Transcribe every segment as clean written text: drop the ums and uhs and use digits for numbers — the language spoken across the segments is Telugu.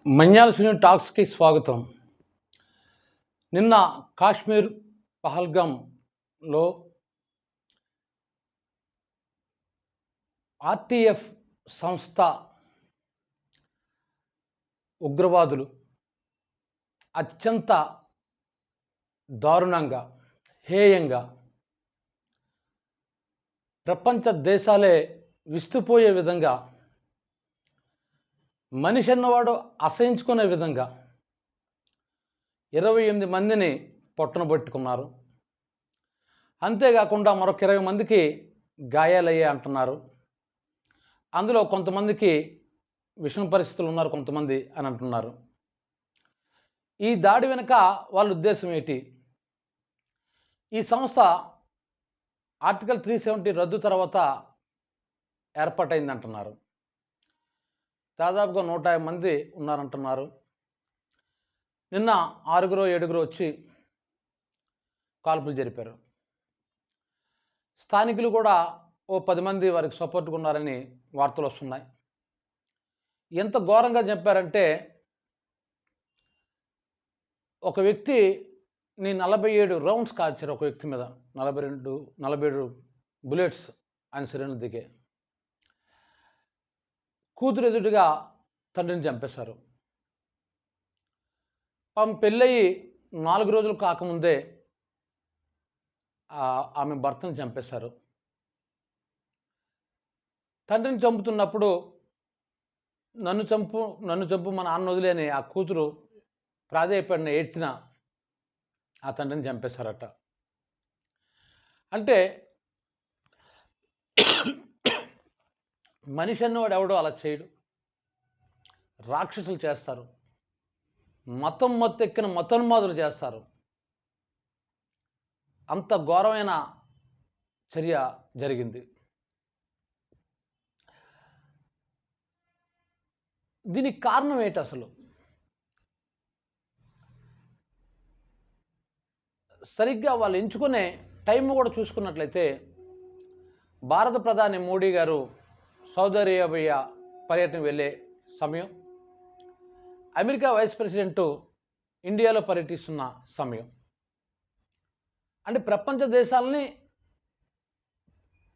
మన్యాల సినీ టాక్స్కి స్వాగతం. నిన్న కాశ్మీర్ పహల్గామ్లో ఆర్టీఎఫ్ సంస్థ ఉగ్రవాదులు అత్యంత దారుణంగా, హేయంగా ప్రపంచ దేశాలే విస్తుపోయే విధంగా, మనిషి అన్నవాడు అసహించుకునే విధంగా 28 మందిని పొట్టనబెట్టుకున్నారు. అంతేకాకుండా మరొక 20 మందికి గాయాలయ్యాయి అంటున్నారు. అందులో కొంతమందికి విషమ పరిస్థితులు ఉన్నారు కొంతమంది అని అంటున్నారు. ఈ దాడి వెనుక వాళ్ళ ఉద్దేశం ఏంటి? ఈ సంస్థ ఆర్టికల్ 370 రద్దు తర్వాత ఏర్పాటైందంటున్నారు. దాదాపుగా 150 మంది ఉన్నారంటున్నారు. నిన్న 6-7 వచ్చి కాల్పులు జరిపారు. స్థానికులు కూడా ఓ 10 మంది వారికి సపోర్ట్గా ఉన్నారని వార్తలు వస్తున్నాయి. ఎంత ఘోరంగా చెప్పారంటే, ఒక వ్యక్తి 47 రౌండ్స్ కాల్చారు ఒక వ్యక్తి మీద. 47 బుల్లెట్స్ ఆయన శరీరం దిగే. కూతురు ఎదుటిగా తండ్రిని చంపేశారు. పెళ్ళయి 4 రోజులు కాకముందే ఆమె భర్తను చంపేశారు. తండ్రిని చంపుతున్నప్పుడు నన్ను చంపు మా నాన్న వదిలే అని ఆ కూతురు ప్రాధేయపడిన ఏడ్చిన ఆ తండ్రిని చంపేశారట. అంటే మనిషి అన్నవాడు ఎవడో అలా చేయడు. రాక్షసులు చేస్తారు. మతం మత్తెక్కిన మతోన్మాదులు చేస్తారు. అంత ఘోరమైన చర్య జరిగింది. దీనికి కారణం ఏంటి అసలు? సరిగ్గా వాళ్ళు ఎంచుకునే టైం కూడా చూసుకున్నట్లయితే, భారత ప్రధాని మోడీ గారు సౌదీ అరేబియా పర్యటన వెళ్ళే సమయం, అమెరికా వైస్ ప్రెసిడెంట్ ఇండియాలో పర్యటిస్తున్న సమయం. అంటే ప్రపంచ దేశాలని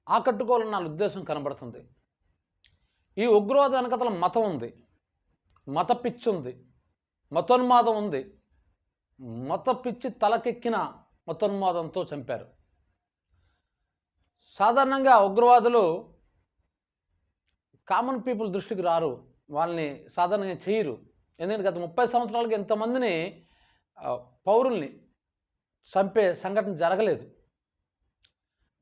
ఆకట్టుకోవాలన్న ఉద్దేశం కనబడుతుంది. ఈ ఉగ్రవాద వెనకతల మతం ఉంది, మత పిచ్చి ఉంది, మతోన్మాదం ఉంది. మత పిచ్చి తలకెక్కిన మతోన్మాదంతో చంపారు. సాధారణంగా ఉగ్రవాదులు కామన్ పీపుల్ దృష్టికి రారు, వాళ్ళని సాధారణంగా చేయరు. ఎందుకంటే గత 30 సంవత్సరాలుగా ఎంతమందిని పౌరుల్ని చంపే సంఘటన జరగలేదు.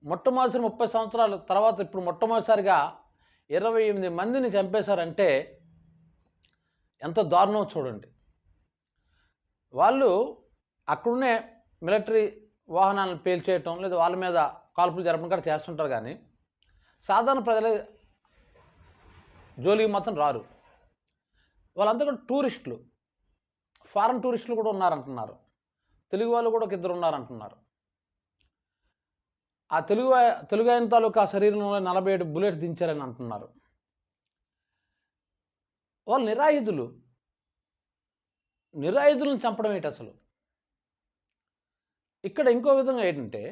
మొట్టమొదటి 30 సంవత్సరాల తర్వాత ఇప్పుడు మొట్టమొదటిసారిగా 28 మందిని చంపేశారంటే ఎంత దారుణం చూడండి. వాళ్ళు అక్కడున్నే మిలిటరీ వాహనాలను పేల్చేయటం, లేదా వాళ్ళ మీద కాల్పులు జరపడం కూడా చేస్తుంటారు. కానీ సాధారణ ప్రజల జోలికి మాత్రం రారు. వాళ్ళంతా కూడా టూరిస్టులు, ఫారెన్ టూరిస్టులు కూడా ఉన్నారంటున్నారు. తెలుగు వాళ్ళు కూడా ఒక 2 ఉన్నారంటున్నారు. ఆ తెలుగు ఆయన తాలూకా శరీరంలో 47 బుల్లెట్స్ దించారని అంటున్నారు. వాళ్ళు నిరాయుధులను చంపడం ఏంటి అసలు? ఇక్కడ ఇంకో విధంగా ఏంటంటే,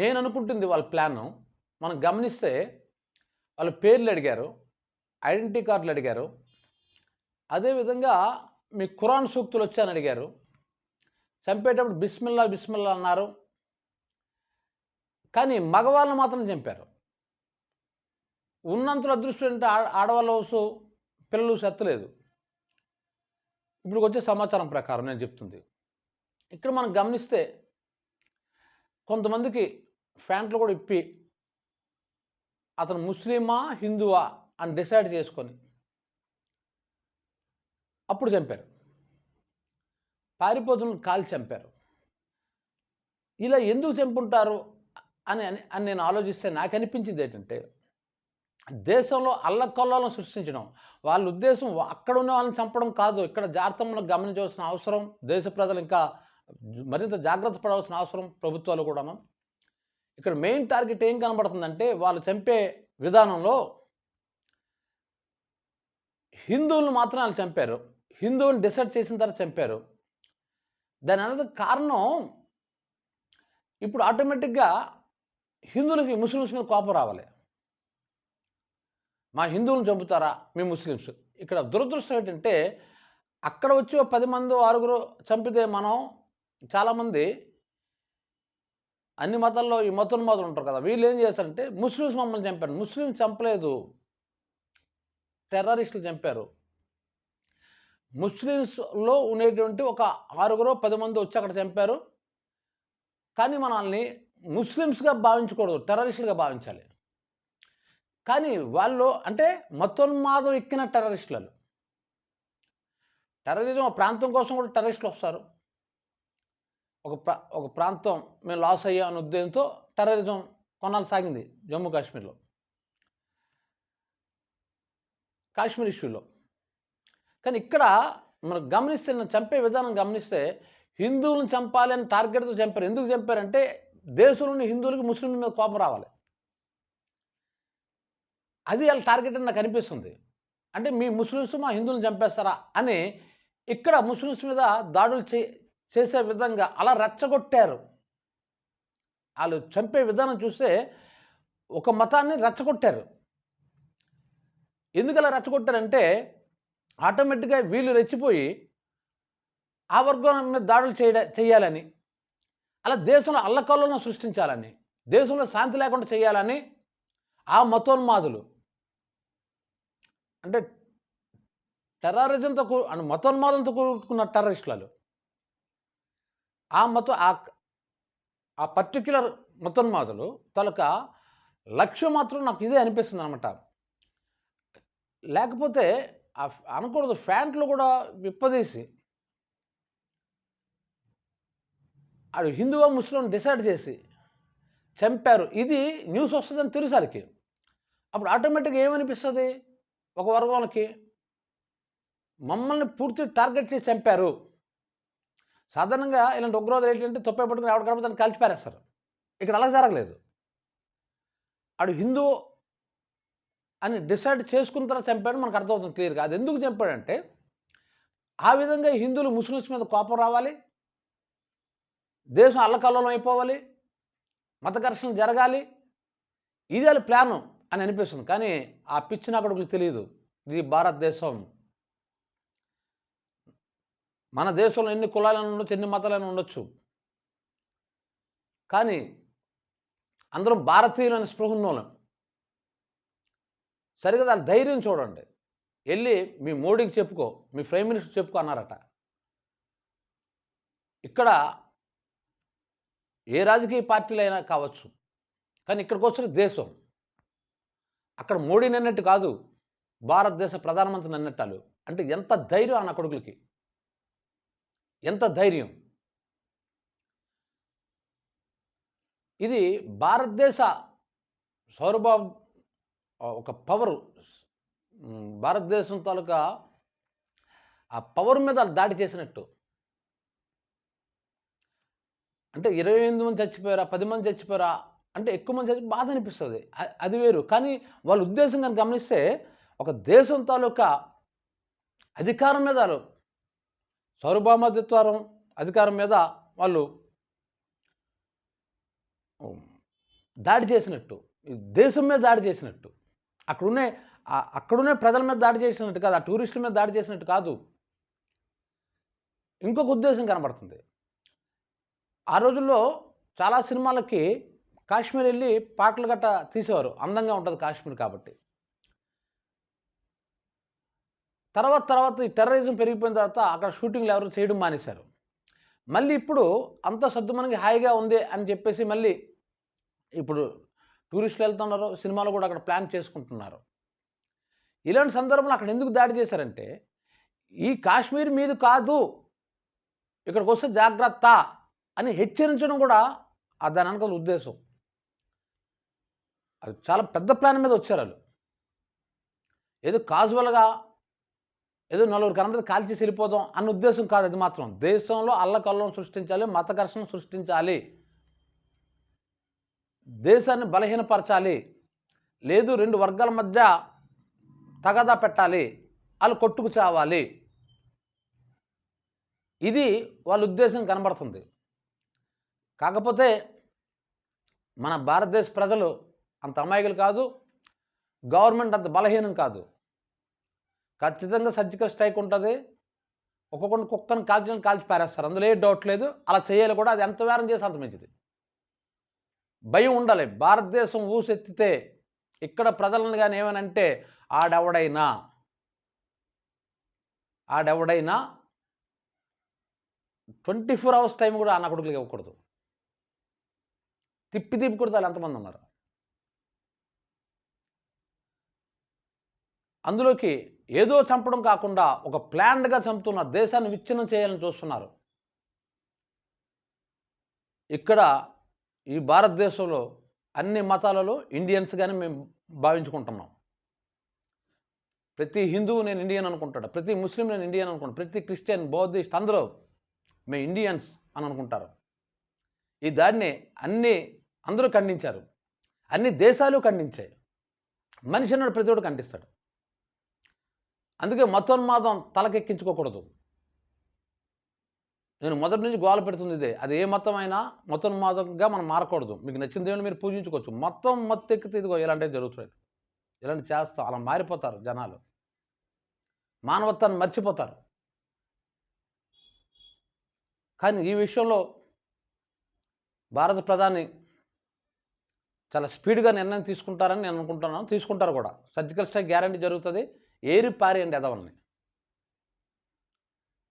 నేను అనుకుంటుంది వాళ్ళ ప్లాను మనం గమనిస్తే, వాళ్ళ పేర్లు అడిగారు, ఐడెంటిటీ కార్డులు అడిగారు, అదేవిధంగా మీ ఖురాన్ సూక్తులు వచ్చాయని అడిగారు. చంపేటప్పుడు బిస్మిల్లా బిస్మిల్లా అన్నారు. కానీ మగవాళ్ళని మాత్రం చంపారు. ఉన్నంతలో అదృష్టం అంటే ఆడవాళ్ళ పిల్లలు సెత్తలేదు. ఇప్పుడు వచ్చే సమాచారం ప్రకారం నేను చెప్తుంది. ఇక్కడ మనం గమనిస్తే కొంతమందికి ఫ్యాంట్లు కూడా ఇప్పి అతను ముస్లిమా హిందువా అని డిసైడ్ చేసుకొని అప్పుడు చంపారు. పారిపోతులను కాల్చి చంపారు. ఇలా ఎందుకు చంపుంటారు అని నేను ఆలోచిస్తే నాకు అనిపించింది ఏంటంటే, దేశంలో అల్లకల్లోలను సృష్టించడం. వాళ్ళ ఉద్దేశం అక్కడ ఉన్న వాళ్ళని చంపడం కాదు. ఇక్కడ జాగ్రత్తగా గమనించవలసిన అవసరం దేశ ప్రజలు ఇంకా మరింత జాగ్రత్త పడవలసిన అవసరం ప్రభుత్వాలు కూడాను. ఇక్కడ మెయిన్ టార్గెట్ ఏం కనబడుతుందంటే, వాళ్ళు చంపే విధానంలో హిందువులను మాత్రం వాళ్ళు చంపారు. హిందువుని డిసైడ్ చేసిన తర్వాత చంపారు. దాని అనేది కారణం ఇప్పుడు ఆటోమేటిక్‌గా హిందువులకి ముస్లిమ్స్ మీద కోపం రావాలి. మా హిందువులను చంపుతారా? మీ ముస్లిమ్స్. ఇక్కడ దురదృష్టం ఏంటంటే అక్కడ వచ్చి ఓ 10 మందో, 6గురో చంపితే మనం చాలామంది అన్ని మతాల్లో ఈ మతోన్మాదులు ఉంటారు కదా! వీళ్ళేం చేస్తారంటే ముస్లిమ్స్ మమ్మల్ని చంపారు. ముస్లిమ్స్ చంపలేదు. టెర్రరిస్టులు చంపారు. ముస్లిమ్స్‌లో ఉండేటువంటి ఒక 6గురో, 10 మందో వచ్చి అక్కడ చంపారు. కానీ మనల్ని ముస్లిమ్స్‌గా భావించకూడదు. టెర్రరిస్టులుగా భావించాలి. కానీ వాళ్ళు అంటే మతోన్మాదం ఎక్కిన టెర్రరిస్టులు. టెర్రరిజం ప్రాంతం కోసం కూడా టెర్రరిస్టులు వస్తారు. ఒక ప్రాంతం మేము లాస్ అయ్యాం అనే ఉద్దేశంతో టెర్రరిజం కొన్నాళ్ళు సాగింది జమ్మూ కాశ్మీర్‌లో. కాశ్మీర్ ఇష్యూలో. కానీ ఇక్కడ మనం గమనిస్తే చంపే విధానం గమనిస్తే హిందువులను చంపాలి అని టార్గెట్‌తో చంపారు. ఎందుకు చంపారంటే దేశంలోని హిందువులకి ముస్లింల మీద కోపం రావాలి. అది ఆళ్ళ టార్గెట్ అని నాకు అనిపిస్తుంది. అంటే మీ ముస్లిమ్స్ మా హిందువులను చంపేస్తారా అని ఇక్కడ ముస్లిమ్స్ మీద దాడులు చేసే విధంగా అలా రెచ్చగొట్టారు. ఆళ్ళు చంపే విధానం చూస్తే ఒక మతాన్ని రెచ్చగొట్టారు. ఎందుకలా రెచ్చగొట్టారంటే ఆటోమేటిక్‌గా వీళ్ళు రెచ్చిపోయి ఆ వర్గం మీద దాడులు చేయాలని, అలా దేశంలో అల్లకల్లోలం సృష్టించాలని, దేశంలో శాంతి లేకుండా చేయాలని ఆ మతోన్మాదులు అంటే టెర్రరిజంతో మతోన్మాదంతో కూడుకున్న టెర్రరిస్టులు. ఆ పర్టిక్యులర్ మతోన్మాదులు తాలూకా లక్ష్యం మాత్రం నాకు ఇదే అనిపిస్తుందనమాట. లేకపోతే అనకూడదు ఫ్యాంట్లు కూడా విప్పదీసి ఆడు హిందువా, ముస్లిం డిసైడ్ చేసి చంపారు. ఇది న్యూస్ వస్తదని తెలుసు ఆళ్ళకి. అప్పుడు ఆటోమేటిక్‌గా ఏమనిపిస్తది ఒక వర్గంకి? మమ్మల్ని పూర్తి టార్గెట్ చేసి చంపారు. సాధారణంగా ఇలాంటి ఉగ్రవాదులు ఏంటంటే తుపాకీ పట్టుకొని ఎవడు కనపడితే దాన్ని కాల్చి పారేస్తారు. ఇక్కడ అలా జరగలేదు. ఆడు హిందువు అని డిసైడ్ చేసుకున్న తర్వాత చంపాడని మనకు అర్థమవుతుంది క్లియర్‌గా. అది ఎందుకు చంపాడంటే ఆ విధంగా హిందువులు ముస్లిమ్స్ మీద కోపం రావాలి. దేశం అల్లకల్లోలం అయిపోవాలి. మత ఘర్షణలు జరగాలి. ఇది ఆళ్ళ ప్లాను అని అనిపిస్తుంది. కానీ ఆ పిచ్చి నాకొడుకులకు తెలీదు. ఇది భారతదేశం. మన దేశంలో ఎన్ని కులాలైనా ఉండొచ్చు, ఎన్ని మతాలైనా ఉండొచ్చు. కానీ అందరం భారతీయులని స్పృహ ఉన్నోళ్ళం. సరిగ్గా ఆళ్ళ ధైర్యం చూడండి. ఎళ్లి మీ మోడీకి చెప్పుకో, మీ ప్రైమ్ మినిస్టర్‌కి చెప్పుకో అన్నారట. ఇక్కడ ఏ రాజకీయ పార్టీలైనా కావచ్చు. కానీ ఇక్కడికొచ్చిన దేశం. అక్కడ మోడీని అన్నట్టు కాదు. భారతదేశ ప్రధానమంత్రిని అన్నట్టాలు. అంటే ఎంత ధైర్యం ఆ నా కొడుకులకి. ఎంత ధైర్యం. ఇది భారతదేశ సౌరభాబు ఒక పవరు భారతదేశం తాలూకా ఆ పవర్ మీద దాడి చేసినట్టు. అంటే 28 మంది చచ్చిపోయారా? 10 మంది చచ్చిపోయారా? అంటే ఎక్కువ మంది చచ్చి బాధ అనిపిస్తది. అది వేరు. కానీ వాళ్ళ ఉద్దేశం గనుక గమనిస్తే ఒక దేశం తాలూకా అధికారం మీద సార్వభౌమత్వం అధికారం మీద వాళ్ళు దాడి చేసినట్టు. దేశం మీద దాడి చేసినట్టు. అక్కడున్నే ప్రజల మీద దాడి చేసినట్టు కాదు. ఆ టూరిస్టుల మీద దాడి చేసినట్టు కాదు. ఇంకొక ఉద్దేశం కనబడుతుంది. ఆ రోజుల్లో చాలా సినిమాలకి కాశ్మీర్ ఎళ్లి పాటలు గట్టా తీసేవారు. అందంగా ఉంటది కాశ్మీర్ కాబట్టి. తర్వాత ఈ టెర్రరిజం పెరిగిపోయిన తర్వాత అక్కడ షూటింగ్‌లు ఎవరు చేయడం మానేశారు. మళ్ళీ ఇప్పుడు అంతా సద్దుమణిగి హాయిగా ఉంది అని చెప్పేసి మళ్ళీ ఇప్పుడు టూరిస్టులు వెళ్తున్నారు. సినిమాలు కూడా అక్కడ ప్లాన్ చేసుకుంటున్నారు. ఇలాంటి సందర్భంలో అక్కడ ఎందుకు దాడి చేశారంటే, ఈ కాశ్మీర్ మీది కాదు, ఇక్కడికొస్తే జాగ్రత్త అని హెచ్చరించడం కూడా దాని వెనకాల ఉద్దేశం. అది చాలా పెద్ద ప్లాన్ మీద వచ్చారాళ్ళు. ఏదో కాజువల్‌గా ఏదో నలుగురు కనపడితే కాల్చేసి వెళ్ళిపోదాం అన్న ఉద్దేశం కాదు అది మాత్రం. దేశంలో అల్లకల్లోలం సృష్టించాలి, మత ఘర్షణ సృష్టించాలి. దేశాన్ని బలహీనపరచాలి. లేదు 2 వర్గాల మధ్య తగాదా పెట్టాలి. వాళ్ళు కొట్టుకు చావాలి. ఇది వాళ్ళ ఉద్దేశం కనబడుతుంది. కాకపోతే మన భారతదేశ ప్రజలు అంత అమాయకులు కాదు. గవర్నమెంట్ అంత బలహీనం కాదు. ఖచ్చితంగా సర్జికల్ స్ట్రైక్ ఉంటది. ఒక్కొక్కడిని కుక్కని కాల్చి పారేస్తారు. అందులో ఏ డౌట్ లేదు. అలా చేయాలి కూడా. అది ఎంత వేరం చేస్తే అంత మంచిది. భయం ఉండాలి. భారతదేశం ఊసెత్తితే ఇక్కడ ప్రజలను గాని ఏమనంటే ఆడెవడైనా 24 అవర్స్ టైం కూడా అన్న కొడుకులకి ఇవ్వకూడదు. తిప్పి కొడతారు ఎంతమంది ఉన్నారు. అందులోకి ఏదో చంపడం కాకుండా ఒక ప్లాన్డ్‌గా చంపుతున్నారు. దేశాన్ని విచ్ఛిన్నం చేయాలని చూస్తున్నారు. ఇక్కడ ఈ భారతదేశంలో అన్ని మతాలలో ఇండియన్స్‌గానే మేము భావించుకుంటున్నాం. ప్రతి హిందువు నేను ఇండియన్ అనుకుంటాడు. ప్రతి ముస్లిం నేను ఇండియన్ అనుకుంటాను. ప్రతి క్రిస్టియన్, బౌద్ధిస్ట్ అందరూ మేము ఇండియన్స్ అని అనుకుంటారు. ఈ దాడిని అందరూ ఖండించారు. అన్ని దేశాలు ఖండించాయి. మనిషి అన్నాడు ప్రతి ఒక్కడు ఖండిస్తాడు. అందుకే మతోన్మాదం తలకెక్కించుకోకూడదు. నేను మొదటి నుంచి గోల పెడుతుంది ఇదే. అది ఏ మతమైనా మతోన్మాదంగా మనం మారకూడదు. మీకు నచ్చిన దేవుని మీరు పూజించుకోవచ్చు. మొత్తం మత్తెక్కితే ఇదిగో ఇలాంటివి జరుగుతాయి. ఇలాంటివి చేస్తాం. అలా మారిపోతారు జనాలు. మానవత్వాన్ని మర్చిపోతారు. కానీ ఈ విషయంలో భారత ప్రధాని చాలా స్పీడ్‌గా నిర్ణయం తీసుకుంటారని నేను అనుకుంటున్నాను. తీసుకుంటారు కూడా. సర్జికల్ స్ట్రైక్ గ్యారంటీ జరుగుతుంది. ఏరి పారేయండి ఎదవల్ని.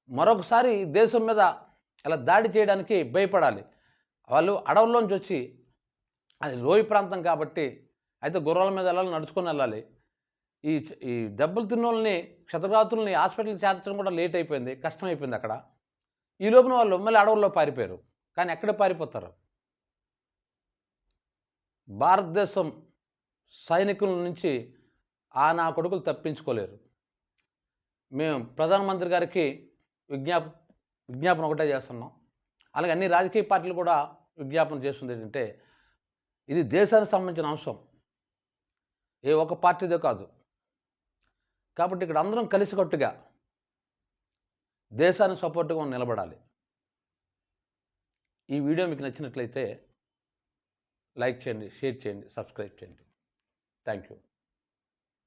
మరొకసారి దేశం మీద ఇలా దాడి చేయడానికి భయపడాలి. వాళ్ళు అడవుల్లోంచి వచ్చి అది లోయ ప్రాంతం కాబట్టి అయితే గుర్రాల మీద వెళ్ళాలి, నడుచుకొని వెళ్ళాలి. ఈ దెబ్బలు తిన్నోళ్ళని క్షతగాతుల్ని హాస్పిటల్‌కి చేర్చడం కూడా లేట్ అయిపోయింది. కష్టమైపోయింది అక్కడ. ఈ లోపున వాళ్ళు మళ్ళీ అడవుల్లో పారిపోయారు. కానీ ఎక్కడ పారిపోతారు? భారతదేశం సైనికుల నుంచి నా కొడుకులు తప్పించుకోలేరు. మేము ప్రధానమంత్రి గారికి విజ్ఞాపన ఒకటే చేస్తున్నాం. అలాగే అన్ని రాజకీయ పార్టీలు కూడా విజ్ఞాపన చేస్తుంది ఏంటంటే ఇది దేశానికి సంబంధించిన అంశం. ఏ ఒక్క పార్టీదో కాదు. కాబట్టి ఇక్కడ అందరం కలిసికట్టుగా దేశానికి సపోర్ట్‌గా నిలబడాలి. ఈ వీడియో మీకు నచ్చినట్లయితే లైక్ చేయండి, షేర్ చేయండి, సబ్స్క్రైబ్ చేయండి. Thank you.